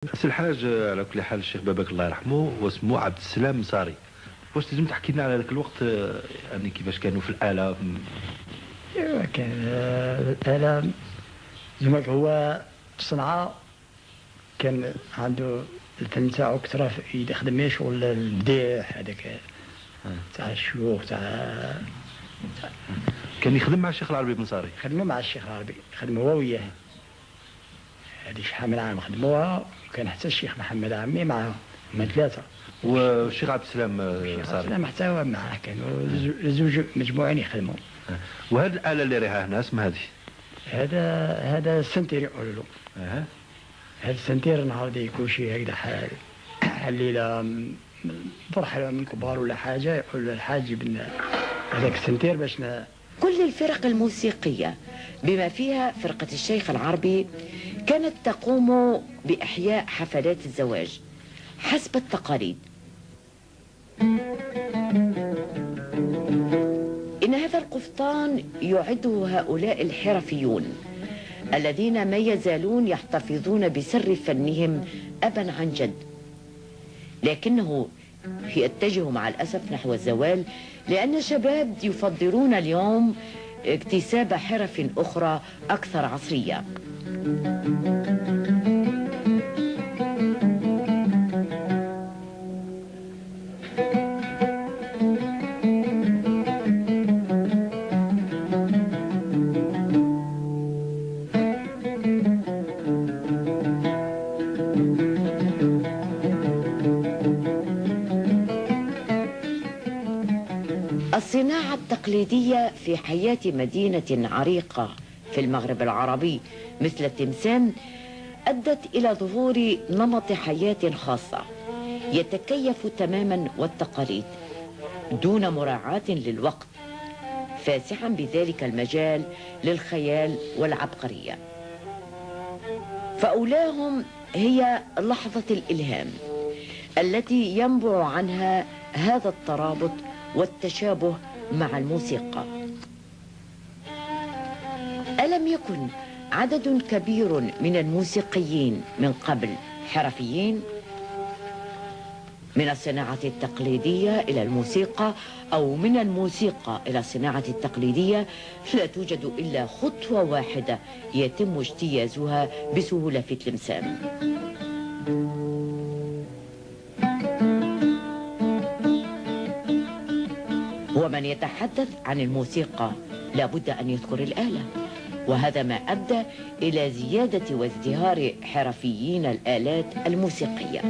سي الحاج، على كل حال الشيخ باباك الله يرحمه واسمه عبد السلام مصاري. واش لازم تحكي لنا على ذاك الوقت، يعني كيفاش كانوا في الآلة؟ ايوا كان الآلة زعما هو في صنعاء كان عنده الفن تاعو كثر يخدم شغل البديح هذاك تاع الشيوخ كان يخدم مع الشيخ العربي بن صاري. خدموا مع الشيخ العربي، خدموا هو وياه هذه شحال من عام خدموها، وكان حتى الشيخ محمد عمي معاهم، هما ثلاثة. والشيخ عبد السلام صاري السلام حتى هو معاه، كانوا زوج مجموعين يخدموا. وهذه الآلة اللي راها هنا اسمها هذه؟ هذا السنتير يقولوا له. هذا السنتير نهار دي يكون شي هكذا حليله فرحه من كبار ولا حاجه، يقول الحاج يجيب هذاك السنتير باش كل الفرق الموسيقية بما فيها فرقة الشيخ العربي كانت تقوم بإحياء حفلات الزواج حسب التقاليد. إن هذا القفطان يعده هؤلاء الحرفيون الذين ما يزالون يحتفظون بسر فنهم أبا عن جد، لكنه يتجه مع الأسف نحو الزوال، لأن الشباب يفضلون اليوم اكتساب حرف أخرى أكثر عصرية. الصناعة التقليدية في حياة مدينة عريقة في المغرب العربي مثل التمسان أدت إلى ظهور نمط حياة خاصة يتكيف تماما والتقاليد دون مراعاة للوقت، فاسحا بذلك المجال للخيال والعبقرية. فأولاهم هي لحظة الإلهام التي ينبع عنها هذا الترابط والتشابه مع الموسيقى. ألم يكن عدد كبير من الموسيقيين من قبل حرفيين؟ من الصناعة التقليدية إلى الموسيقى أو من الموسيقى إلى الصناعة التقليدية لا توجد إلا خطوة واحدة يتم اجتيازها بسهولة في تلمسان. ومن يتحدث عن الموسيقى لابد أن يذكر الآلة، وهذا ما أدى إلى زيادة وازدهار حرفيين الآلات الموسيقية.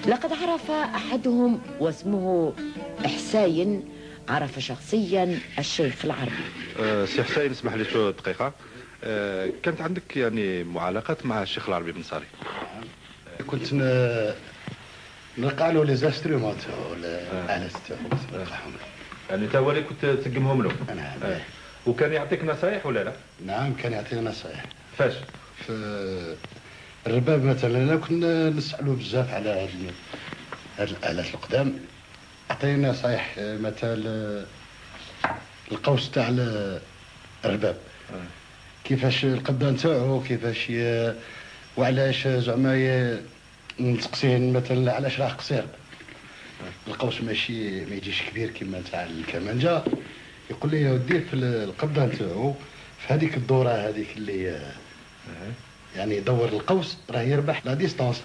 لقد عرف أحدهم واسمه حسين، عرف شخصيا الشيخ العربي. سي حسين، اسمح لي شو دقيقة. كانت عندك يعني معالقات مع الشيخ العربي بن صاري؟ كنت نلقى له لي زانسترومون تاعو الآلات تاعو، يعني انت هو اللي كنت تقمهم له؟ نعم. وكان يعطيك نصايح ولا لا؟ نعم كان يعطينا نصايح. فاش؟ في الرباب مثلا كنا نسألوا بزاف على هاد الآلات القدام، عطينا نصايح مثلا القوس تاع الرباب، كيفاش القبه نتاعو، كيفاش وعلاش زعما نتقسيه مثلا علاش راه قصير القوس، ماشي ما يجيش كبير كيما تاع الكمانجه. يقول لي يا ودي في القبضه نتاعو في هذيك الدوره هذيك اللي يعني يدور القوس راه يربح لا ديستانس.